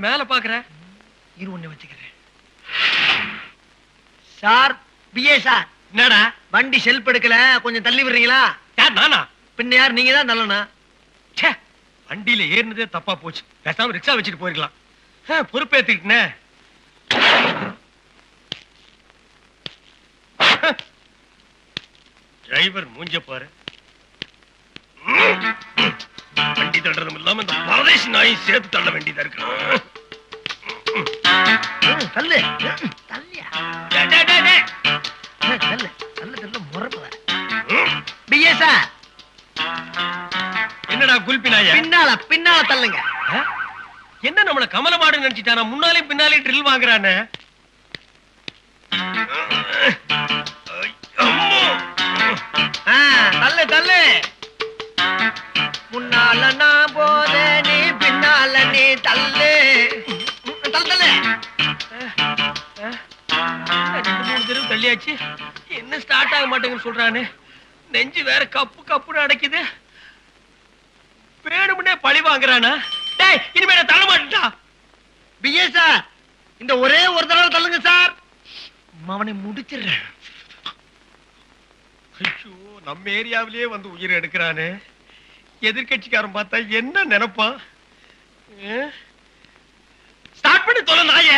மேல பாக்குற? இரு ஒண்ணு வச்சுக்கிறேன். Sir, PA sir. என்னடா வண்டி செல்ப் எடுக்கல, கொஞ்சம் தள்ளி விடுறீங்களா? யார் நானா? பின்ன யார்? நீங்க தான் தள்ளணும். வண்டியில ஏறினதே தப்பா போச்சு. பேசாம ரிக்ஷா வச்சுட்டு போயிருக்கலாம். பொறுப்பேத்துக்கிட்டே. டிரைவர் மூஞ்ச பாரு. வண்டி தள்ளுறதும் இல்லாம இந்த பரதேசி நாய் சேர்த்து தள்ள வேண்டியதா இருக்கு. தள்ளு தள்ளியா தள்ளு தள்ளு தள்ளு முறப்பு. BA sir. என்னடா குல்பி நாய? பின்னால தள்ளுங்க. என்ன நம்மள கமலமாடு நினைச்சிட்டானா? முன்னாலே பின்னாலே ட்ரில் வாங்குறானே. தள்ளு தள்ளு. முன்னால நான் போத, நீ பின்னால நீ தள்ளு. தள்ளு தள்ளு. 2-3 தடவை தள்ளியாச்சு. என்ன ஸ்டார்ட் ஆக மாட்டேங்குன்னு சொல்றானே. நெஞ்சு வேற கப்பு கப்புன்னு அடைக்குது. வேணும்னே பழி வாங்குறானா? டேய், இனிமே நான் தள்ள மாட்டேன்டா. பிஏ சார், இந்த ஒரே ஒரு தடவை தள்ளுங்க சார். அவனை முடிச்சிடுறேன். ஐயோ, நம்ம ஏரியாவிலேயே வந்து உயிர் எடுக்கிறானே. எதிர்கட்சிக்காரன் பார்த்தா என்ன நினைப்பான்? ஸ்டார்ட் பண்ணி தொலை நாய.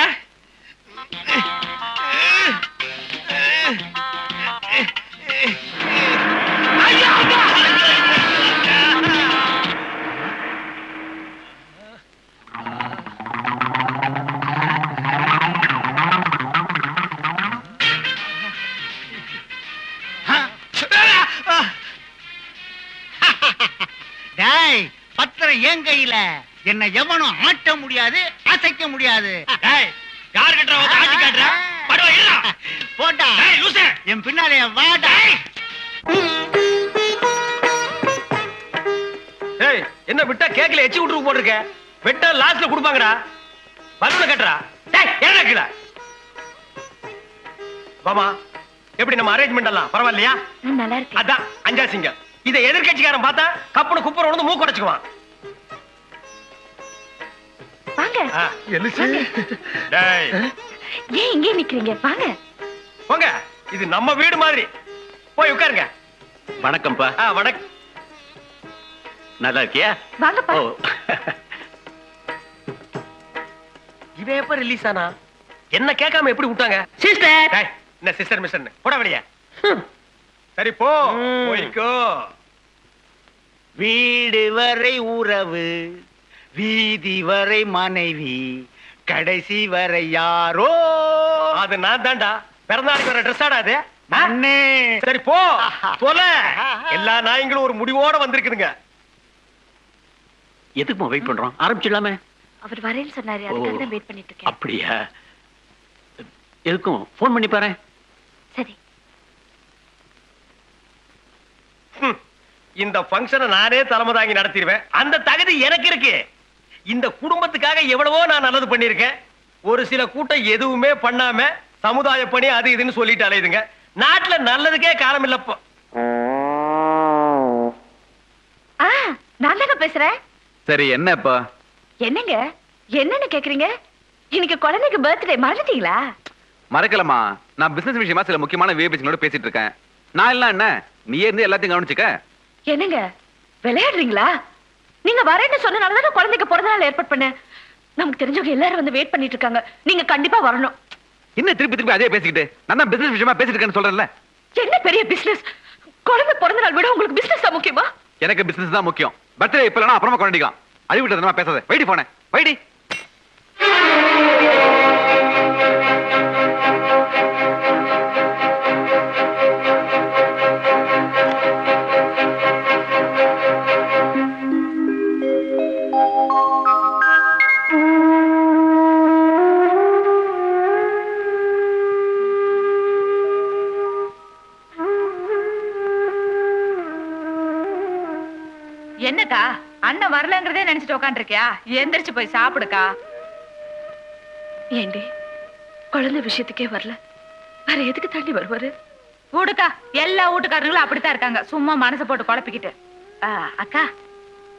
பத்திரம் என் கையில. என்ன எவனும் ஆட்ட முடியாது, அசைக்க முடியாது. யாரு கட்டுறா? ஆட்டி காட்டுறா? படுவா இல்ல போட்டா என் பின்னாலே வாடா. என்ன விட்டா கேக்கல எச்சி விட்டு போட்டிருக்க? வெட்டா லாஸ்ட்ல கொடுப்பாங்கடா. பலூன கட்டுறா. என்ன கீழ பாமா, எப்படி நம்ம அரேஞ்ச்மெண்ட் எல்லாம் பரவாயில்லையா? நல்லா இருக்கு. அதான் அஞ்சா சிங்கம். இதை எதிர்கட்சிக்காரன் பார்த்தா கப்புனு குப்புற வந்து மூக்கு உடைச்சுக்குவான். வாங்க. டேய், ஏன் இங்கே நிக்கிறீங்க? வாங்க போங்க. இது நம்ம வீடு மாதிரி. போய் உட்காருங்க. வணக்கம்ப்பா. வணக்கம். நல்லா இருக்கியா? வாங்கப்பா. இவன் எப்ப ரிலீஸ் ஆனா? என்ன கேட்காம எப்படி விட்டாங்க? சிஸ்டர். டேய், என்ன சிஸ்டர் மிஸ்டர் போட வெளிய. சரி போ, போய்க்கோ. வீடு வரை உறவு, வீதி வரை மனைவி, கடைசி வரை யாரோ. அது நான் தான்டா. பிறந்தாளுக்கு வர ட்ரெஸ் ஆடாது. அண்ணே. சரி போ, போல. எல்லா நாய்களும் ஒரு முடிவோட வந்திருக்குதுங்க. எதுக்கு வெயிட் பண்றோம்? ஆரம்பிச்சிடலாமே. அவர் வரேன்னு சொன்னாரு, அதுக்காக தான் வெயிட் பண்ணிட்டு இருக்கேன். அப்படியா? எதுக்கும் போன் பண்ணி பாரு. சரி. இந்த ஃபங்க்ஷனை நானே தலைமை தாங்கி நடத்திடுவேன். அந்த தகுதி எனக்கு இருக்கு. இந்த குடும்பத்துக்காக எவ்வளவோ நான் நல்லது பண்ணிருக்கேன். ஒரு சில கூட்டம் எதுவுமே பண்ணாம சமுதாய பணி அது இதுன்னு சொல்லிட்டு அலையுதுங்க. நாட்டுல நல்லதுக்கே காலம் இல்லப்போ. நான் தாங்க பேசுறேன். சரி, என்னப்பா? என்னங்க என்னன்னு கேக்குறீங்க? இன்னைக்கு குழந்தைக்கு பர்த்டே, மறந்துட்டீங்களா? மறக்கலமா. நான் பிசினஸ் விஷயமா சில முக்கியமான விஐபிங்களோட பேசிட்டு இருக்கேன். நான் இல்ல என்ன, நீ இருந்து எல்லாத்தையும் கவனிச்சுக்க. என்னங்க விளையாடுறீங்களா? நீங்க வரேன்னு சொன்னனாலதான் குழந்தைக்கு பிறந்த நாள் ஏற்பாடு பண்ண. நமக்கு தெரிஞ்சவங்க எல்லாரும் வந்து வெயிட் பண்ணிட்டு இருக்காங்க. நீங்க கண்டிப்பா வரணும். என்ன திருப்பி திருப்பி அதே பேசிக்கிட்டு? நான் தான் பிசினஸ் விஷயமா பேசிட்டு இருக்கேன்னு சொல்றேன்ல. என்ன பெரிய பிசினஸ்? குழந்தை பிறந்த நாள் விட உங்களுக்கு பிசினஸ் தான் முக்கியமா? எனக்கு பிசினஸ் தான் முக்கியம். பர்த்டே இப்ப இல்லனா அப்புறமா கொண்டாடிக்கலாம். அது விட்டு பேசாத. வைடி போனே வைடி. என்னக்கா அண்ணன் வரலங்கிறதே நினைச்சிட்டு உட்காந்துருக்கியா? எந்திரிச்சு போய் சாப்பிடுக்கா. ஏண்டி குழந்தை விஷயத்துக்கே வரல, வேற எதுக்கு தாண்டி வருவாரு? வீடுக்கா, எல்லா வீட்டுக்காரங்களும் அப்படித்தான் இருக்காங்க. சும்மா மனசை போட்டு குழப்பிக்கிட்டு. அக்கா,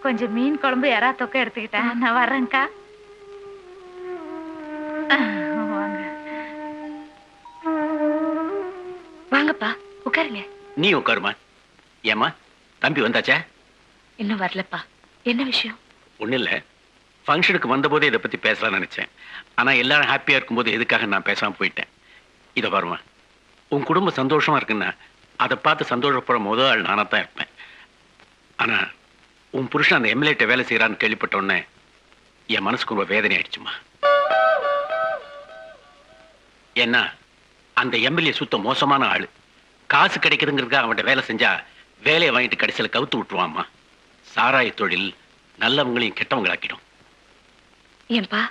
கொஞ்சம் மீன் குழம்பு எறா தொக்க எடுத்துக்கிட்டேன். நான் வர்றேன்க்கா. வாங்கப்பா உட்காருங்க. நீ உட்காருமா. ஏமா தம்பி வந்தாச்சா? இன்னும் வரலப்பா. என்ன விஷயம்? ஒண்ணு இல்ல, ஃபங்க்ஷனுக்கு வந்த போதே இதை பத்தி பேசலாம்னு நினைச்சேன். ஆனா எல்லாரும் ஹாப்பியா இருக்கும்போது எதுக்காக நான் பேசாம போயிட்டேன். இதை பாருமா, உன் குடும்பம் சந்தோஷமா இருக்குன்னா அதை பார்த்து சந்தோஷப்படுற முதல் ஆள் நானா தான் இருப்பேன். ஆனா உன் புருஷன் அந்த எம்எல்ஏட்ட வேலை செய்யறான்னு கேள்விப்பட்ட உடனே என் மனசுக்கு ரொம்ப வேதனை ஆயிடுச்சுமா. ஏன்னா அந்த எம்எல்ஏ சுத்த மோசமான ஆளு. காசு கிடைக்குதுங்கிறதுக்காக அவன்கிட்ட வேலை செஞ்சா வேலையை வாங்கிட்டு கடைசியில் கவுத்து விட்டுருவாம்மா. சாராய தொழில் நல்லவங்களையும் கெட்டவங்களாக்கிடும். ஏன்பா,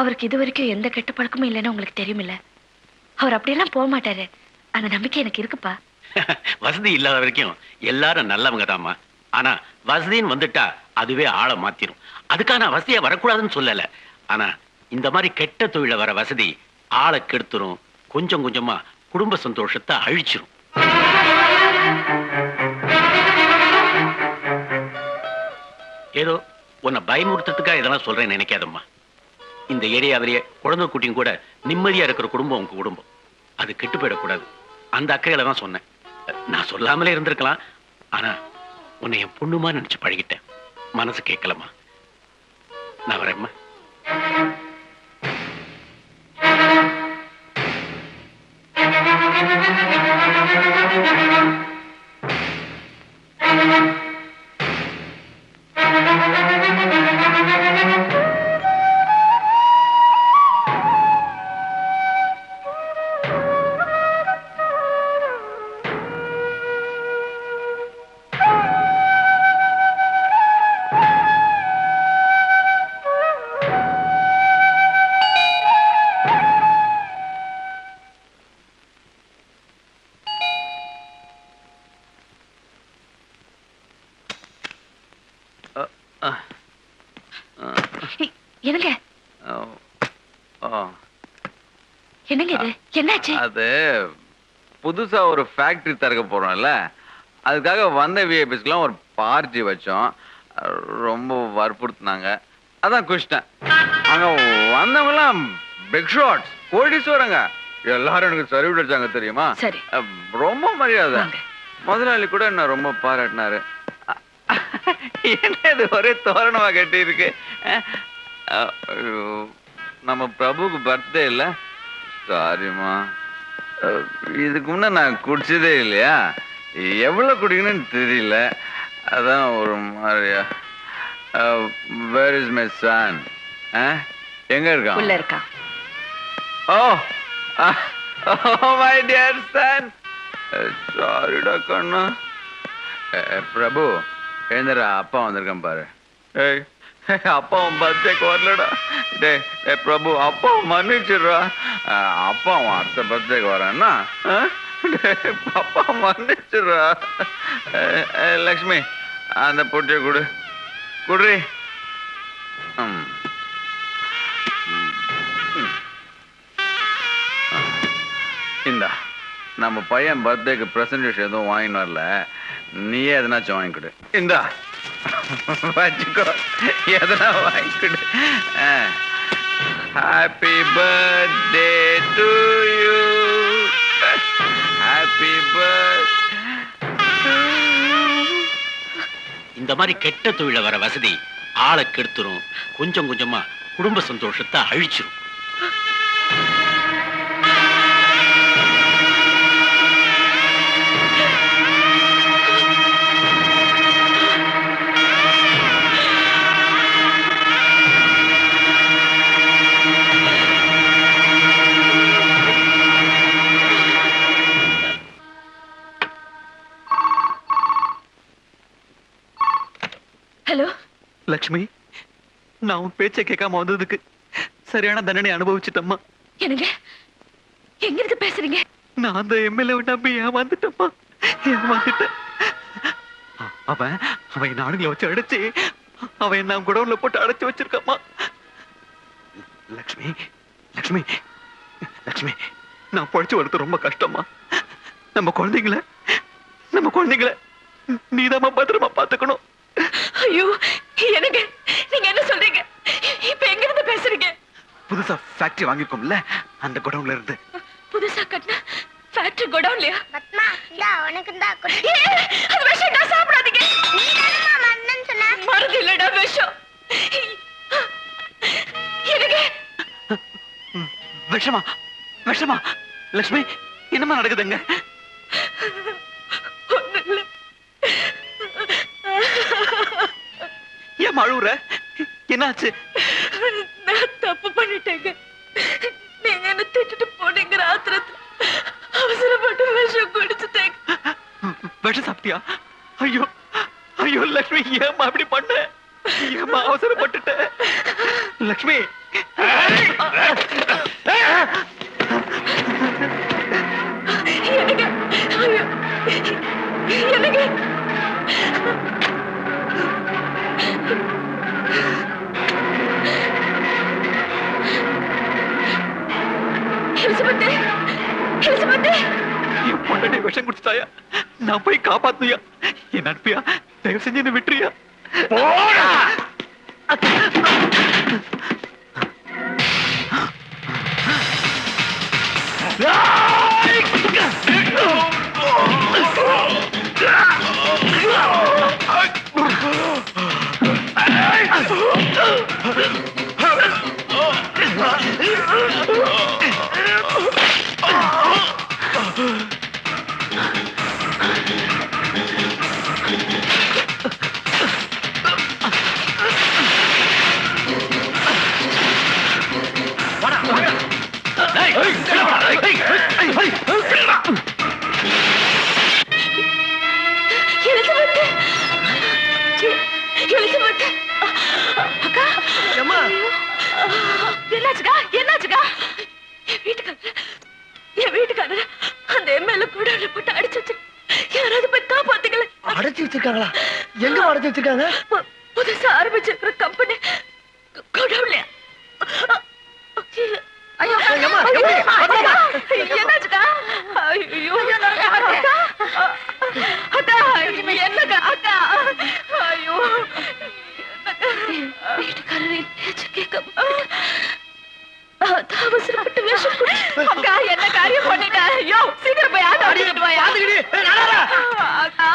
அவருக்கு இது வரைக்கும் எந்த கெட்ட பழக்கமும் இல்லைன்னு உங்களுக்கு தெரியுமில்ல? அவர் அப்படியெல்லாம் போக மாட்டாரு. அந்த நம்பிக்கை எனக்கு இருக்குப்பா. வசதி இல்லாத வரைக்கும் எல்லாரும் நல்லவங்க தாம்மா. ஆனா வசதின்னு வந்துட்டா அதுவே ஆளை மாத்திரும். அதுக்காக நான் வசதியா வரக்கூடாதுன்னு சொல்லல. ஆனா இந்த மாதிரி கெட்ட தொழில வர வசதி ஆளை கெடுத்துரும். கொஞ்சம் கொஞ்சமா குடும்ப சந்தோஷத்தை அழிச்சிரும். ஏதோ உன்னை பயமுறுத்துறதுக்காக இதெல்லாம் சொல்றேன்னு நினைக்காதம்மா. இந்த ஏரியாவிலேயே குழந்தை குட்டியும் கூட நிம்மதியா இருக்கிற குடும்பம் உங்க குடும்பம். அது கெட்டு போயிடக்கூடாது. அந்த அக்கையில தான் சொன்னேன். நான் சொல்லாமலே இருந்திருக்கலாம். ஆனா உன்னை என் பொண்ணுமா நினைச்சு பழகிட்டேன். மனசு கேட்கலம்மா. நான் வரேம்மா. என்னங்க என்னங்க இது? என்னாச்சு? அது புதுசா ஒரு ஃபேக்டரி திறக்க போறோம்ல, அதுக்காக வந்த விஐபிஸ்க்குலாம் ஒரு பார்ட்டி வச்சோம். ரொம்ப வற்புறுத்தினாங்க, அதான் குஷ்டேன். அங்க வந்தவங்கலாம் பிக் ஷாட்ஸ், கோடீஸ்வரங்க. எல்லாரும் எனக்கு சர்வீட் அடிச்சாங்க தெரியுமா? சரி. ரொம்ப மரியாதை. வாங்க. முதலாளி கூட என்ன ரொம்ப பாராட்டினாரு. என்ன இது ஒரே தோரணமா கட்டி இருக்கு? நம்ம பிரபுக்கு பர்த்டே இல்ல? சாரிம்மா, இதுக்கு முன்ன நான் குடிச்சதே இல்லையா, எவ்வளவு குடிக்கணும்னு தெரியல, அதான் ஒரு மாதிரியா. Where is my son? எங்க இருக்கான்? உள்ள இருக்கா? Oh my dear son. சாரிடா கண்ணா. பிரபு எழுந்துடா, அப்பா வந்திருக்கேன் பாரு. ஏய், அப்பா உன் பர்த்டேக்கு வரலடா. டே பிரபு, அப்பா மன்னிச்சிடுறா. அப்பா அவன் அடுத்த பர்த்டேக்கு வரேன்னா அப்பா மன்னிச்சிடுறா. லக்ஷ்மி, அந்த பொட்டியை கொடு, குடுறி. இந்தா, நம்ம பையன் பர்த்டேக்கு பிரசன்டேஷன் எதுவும் வாங்கின்னு வரல, நீயே எதனாச்சும் வாங்கிக்கிடு. இந்தா வச்சுக்கோ, எதனா வாங்கிக்கிடு. Happy birthday to you, happy birthday. இந்த மாதிரி கெட்ட தொழில வர வசதி ஆளை கெடுத்துரும். கொஞ்சம் கொஞ்சமா குடும்ப சந்தோஷத்தை அழிச்சிரும். ஹலோ லட்சுமி, நான் உன் பேச்சை கேட்காம வந்ததுக்கு சரியான தண்டனை அனுபவிச்சிட்டம்மா. என்னங்க எங்க இருந்து பேசுறீங்க? நான் அந்த எம்எல்ஏ நம்பி ஏமாந்துட்டம்மா, ஏமாந்துட்டேன். அவன் அவன் நாடுகளை வச்சு அடைச்சு அவன் நான் குடவுல போட்டு அடைச்சு வச்சிருக்கம்மா. லட்சுமி லட்சுமி லட்சுமி, நான் பொழைச்சு வரது ரொம்ப கஷ்டமா. நம்ம குழந்தைங்கள நீதாம்மா பத்திரமா பாத்துக்கணும். ஐயோ, எனக்கு நீங்க என்ன சொல்றீங்க? இப்ப எங்க இருந்து பேசுறீங்க? புதுசா ஃபேக்டரி வாங்கிருக்கோம்ல அந்த குடோன்ல இருந்து. புதுசா கட்டின ஃபேக்டரி கோடவுன்லயா? பத்மா இந்தா உனக்கு தான் அது விஷம் நான் சாப்பிடாதீங்க. நீ தானம்மா மருந்துன்னு சொன்ன. மருந்து இல்லடா விஷம். எனக்கு விஷமா விஷமா? லட்சுமி என்னமா நடக்குதுங்க? ஒண்ணும் இல்ல. ஏன் அழுவுற? என்னாச்சு? நான் தப்பு பண்ணிட்டேங்க. நீங்க என்ன திட்டுட்டு போனீங்கிற ஆத்திரத்துல அவசரப்பட்டு விஷம் குடிச்சுட்டேங்க. விஷம் சாப்பிட்டியா? ஐயோ ஐயோ லட்சுமி, ஏமா அப்படி பண்ண? ஏமா அவசரப்பட்டுட்ட? லட்சுமி எனக்கு ஐயோ, எனக்கு எலிசபெத், எலிசபெத், என் பொண்டாட்டி விஷம் குடிச்சிட்டாயா? நான் போய் காப்பாத்துயா? என் நட்பியா? தயவு செஞ்சு என்ன விட்டுறியா? எலிசபெத், அக்கா, அம்மா. என்னாச்சுக்கா? என்னாச்சுக்கா? என் வீட்டுக்காரர் அந்த எம்எல்ஏ கூட போட்டு அடிச்சு வச்சு யாராவது போய் காப்பாத்துக்கல. அடைச்சு வச்சிருக்காங்களா? எங்க அடைச்சு வச்சிருக்காங்க? புதுசா ஆரம்பிச்சிருக்கிற கம்பெனி கோடவுன்ல. ஐயோ ஏம்மா, ஐயோ, ஏம்மா, என்னாச்சுக்கா? ஐயோ அக்கா, அக்கா, என்னக்கா? அக்கா, ஐயோ வீட்டுக்காரர் பேச்சு கேட்க அவசரப்பட்டு விஷம் குடிச்சு. அக்கா, என்ன காரியம் பண்ணிட்ட? ஐயோ சீக்கிரம் போய் ஆட்டோ ஓட்டிட்டு வாயா. அக்கா,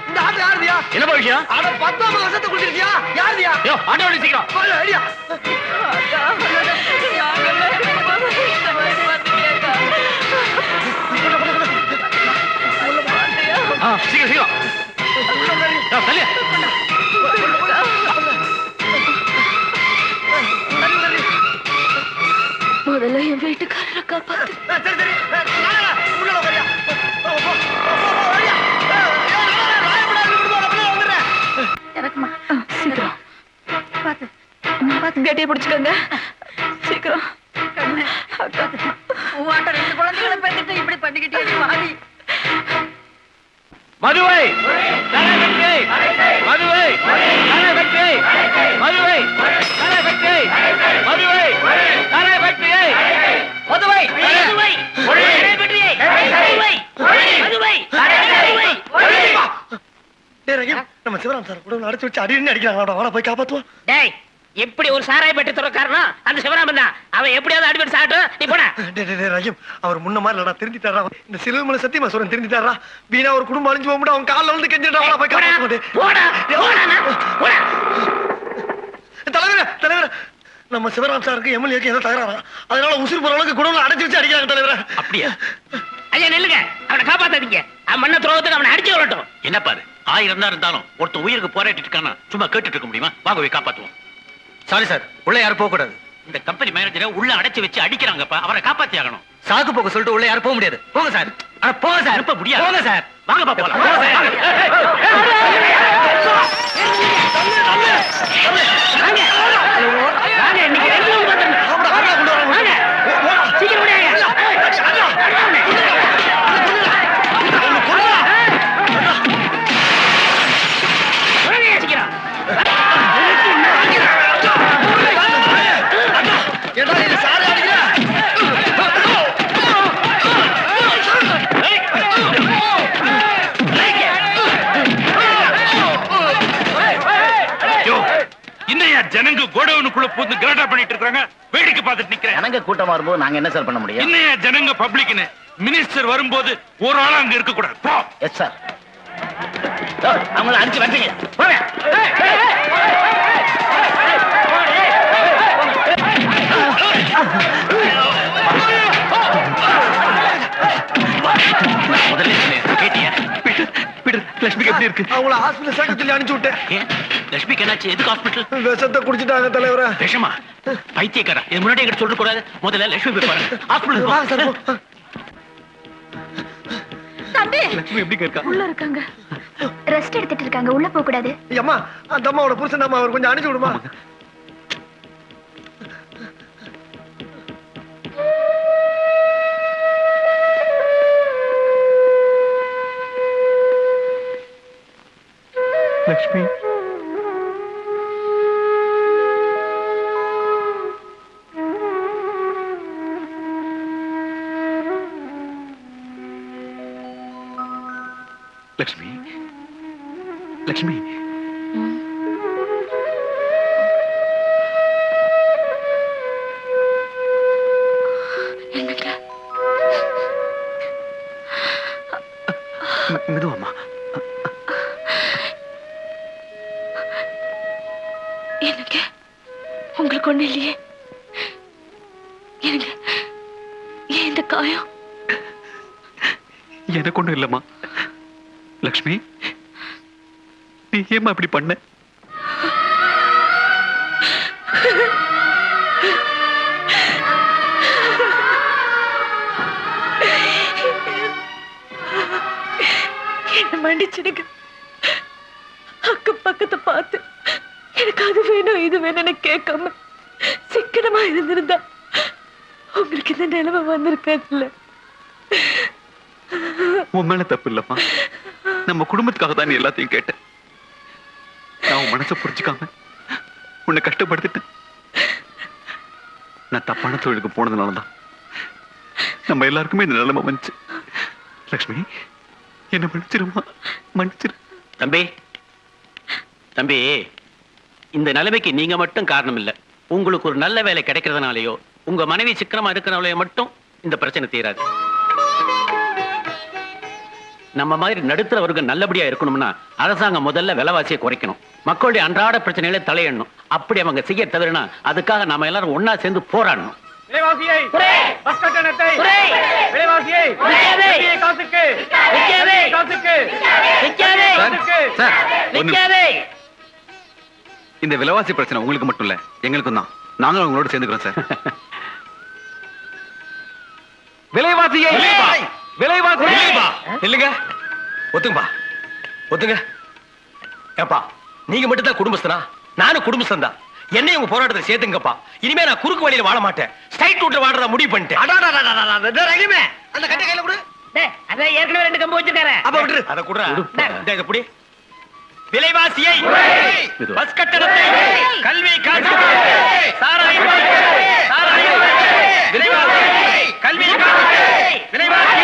இந்த ஆட்டு யாருதியா? என்ன விஷயம்? அட 19 வருஷத்தை குடிச்சிருக்கியா? யாருதியா? ஆட்டோ வண்டி சீக்கிரம். ஐடியா. அக்கா, யாருமே இருக்கும்போது இந்த மாதிரி வந்தீங்கக்கா. சீக்கிரம் சீக்கிரம். தள்ளு. முதல்ல என் வீட்டுக்காரரை காப்பாத்து. சரி சரி. உள்ள வரியா? ஐயா. எனக்குமா சீக்கிரம் பாத்து பாத்து கட்டியை பிடிச்சுக்கோங்க சீக்கிரம். அக்கா, உன்கிட்ட 2 குழந்தைகளை பெற்றுட்டு இப்படி பண்ணிக்கிட்டே வாடி. மதுவை கலை வெற்றி, மதுவை கலை வெற்றி, மதுவை கலை வெற்றி, மதுவை கலை வெற்றி, மதுவை மதுவை கலை வெற்றி, மதுவை மதுவை மதுவை. டேய் ரஹீம், நம்ம சிவராம் சார் கூட அடைச்சு வச்சு அடின்னு அடிக்கிறாங்க. வாடா போய் காப்பாத்துவோம். டேய், எப்படி ஒரு சாராய பெட்டி துற காரணம் அந்த சிவராமன் தான். அவன் எப்படியாவது அடிபட்டு சாட்டும். நீ போட. டேய் ரஹீம், அவர் முன்ன மாதிரி இல்லடா, திருந்திட்டாரா. இந்த சிலுவமலை சத்தியமா சொல்றேன், திருந்திட்டாரா. வீணா ஒரு குடும்பம் அழிஞ்சு போக முடியும். அவன் கால்ல வந்து கெஞ்சிடா. வாடா போய் காப்பாத்துவோம். போடா போடா போடா. தலைவரே தலைவரே, நம்ம சிவராம் சாருக்கு எம்எல்ஏக்கு ஏதோ தகராறா, அதனால உசுர் போற அளவுக்கு குடோன்ல அடைச்சு வச்சு அடிக்கிறாங்க தலைவரே. அப்படியா? ஐயா நில்லுங்க, அவனை காப்பாத்தாதீங்க. அவன் மண்ண துரோகத்துக்கு அவனை அடிச்சு விடட்டும். என்ன பாரு, 1000 தான் இருந்தாலும் ஒருத்தன் உயிருக்கு போராட்டிட்டு இருக்கானா சும்மா கேட்டுட்டு இருக்க முடியுமா? வாங்க போய் காப்பாத்துவோம். சாரி சார், உள்ள யாரும் போக கூடாது. இந்த கம்பெனி மேனேஜரை உள்ள அடைச்சு வச்சு அடிக்கிறாங்கப்பா. அவரை காப்பாத்தி ஆகணும். சாக்கு போக சொல்லிட்டு உள்ள யாரும் போக முடியாது. போங்க சார். அட போங்க சார். அனுப்ப முடியாது. போங்க சார். வாங்கப்பா போலாம். வாங்க, இன்னைக்கு 2 நாள் வந்துடணும். வாங்க, சீக்கிரம் விடுங்க. சீக்கிரம். ஏடா இது சாரி அடிக்கிறா. ஜனங்க கோடவுனுக்குள்ள பூந்து கலாட்டா பண்ணிட்டு இருக்காங்க, வேடிக்கை பார்த்துட்டு நிக்கிறேன். ஜனங்க கூட்டமா வரும்போது நாங்க என்ன சார் பண்ண முடியும்? இன்னைய ஜனங்க பப்ளிக்னு மினிஸ்டர் வரும்போது ஒரு ஆளா அங்க இருக்க கூடாது. போ. Yes sir. அவங்கள அடிச்சு வந்தீங்க போங்க. முதல்ல கேட்டியா? பீட்டர், லட்சுமிக்கு எப்படி இருக்கு? அவங்கள ஹாஸ்பிடல் சேர்க்க சொல்லி அனுப்பிச்சு விட்டேன். ஏன் லட்சுமிக்கு என்னாச்சு? எதுக்கு ஹாஸ்பிட்டல்? விஷத்தை குடிச்சிட்டாங்க தலைவரா. விஷமா? பைத்தியக்காரா, இது முன்னாடி எங்கிட்ட சொல்லிட்டு கூடாது. முதல்ல லட்சுமி போய் பாருங்க. ஹாஸ்பிட்டல். தம்பி லட்சுமி எப்படிங்க இருக்கா? உள்ள இருக்காங்க. ரெஸ்ட் எடுத்துட்டு இருக்காங்க, உள்ள போக கூடாது. அம்மா, அந்த அம்மாவோட புருஷன் அம்மா, அவர் கொஞ்சம் அனுப்பிச்சு விடுமா? லட்சுமி, லட்சுமி, லட்சுமி, என்னங்க மெதுவாமா. எனக்கு உங்களுக்கு ஒண்ணு இல்லையே? எனக்கு ஏன் இந்த காயம்? எனக்கு ஒண்ணும் இல்லம்மா. லட்சுமி, நீ ஏமா இப்படி பண்ண? என்ன மன்னிச்சிடுங்க. அக்கம் பக்கத்தை பார்த்து எனக்கு அது வேணும் இது வேணும்னு கேட்காம சிக்கனமா இருந்திருந்தா உங்களுக்கு இந்த நிலைமை வந்திருக்காதுல்ல. உன் மேல தப்பு இல்லம்மா. நம்ம குடும்பத்துக்காக தான் நீ எல்லாத்தையும் கேட்ட. நான் உன் மனசை புரிஞ்சுக்காம உன்னை கஷ்டப்படுத்திட்டேன். நான் தப்பான தொழிலுக்கு போனதுனாலதான் நம்ம எல்லாருக்குமே இந்த நிலைமை வந்துச்சு. லட்சுமி, என்ன மன்னிச்சிருமா, மன்னிச்சிரு. தம்பி, தம்பி, இந்த நிலைமைக்கு நீங்க மட்டும் காரணம் இல்ல. உங்களுக்கு ஒரு நல்ல வேலை கிடைக்கிறதுனாலயோ உங்க மனைவி சிக்கனமா இருக்கிறனாலயோ மட்டும் இந்த பிரச்சனை தீராது. நம்ம மாதிரி நடுத்தர வர்க்கம் நல்லபடியா இருக்கணும்னா அரசாங்கம் முதல்ல விலைவாசியை குறைக்கணும். மக்களுடைய அன்றாட பிரச்சனைகளை தலையிடணும். அப்படி அவங்க செய்ய தவறுனா அதுக்காக நாம எல்லாரும் ஒன்னா சேர்ந்து போராடணும். விலைவாசியை, பஸ் கட்டணத்தை, விலைவாசியை, காசுக்கு, காசுக்கு, சார், இந்த விலைவாசி பிரச்சனை உங்களுக்கு மட்டும் இல்ல, எங்களுக்கும் தான். நாங்களும் உங்களோட சேர்ந்துக்கிறோம் சார். விலைவாசியை, விலைவாசி இல்லங்க, ஒத்துங்கப்பா, ஒத்துங்க. ஏப்பா, நீங்க மட்டும் தான் குடும்பஸ்தனா? நானும் குடும்பஸ்தன் தான். என்னையும் உங்க போராட்டத்தை சேர்த்துங்கப்பா. இனிமே நான் குறுக்கு வழியில வாழ மாட்டேன். ஸ்ட்ரைட் ரூட்ல வாழறத முடிவு பண்ணிட்டேன். அந்த கட்டை கையில கொடு. அதான் ஏற்கனவே 2 கம்பு வச்சிருக்காரு. அப்ப விட்டுரு. அத குடுறா. இத புடி. விலைவாசியை, பஸ் கட்டணத்தை, கல்வி காசு, சாராயம், விலைவாசி, கல்வி காசு, விலைவாசி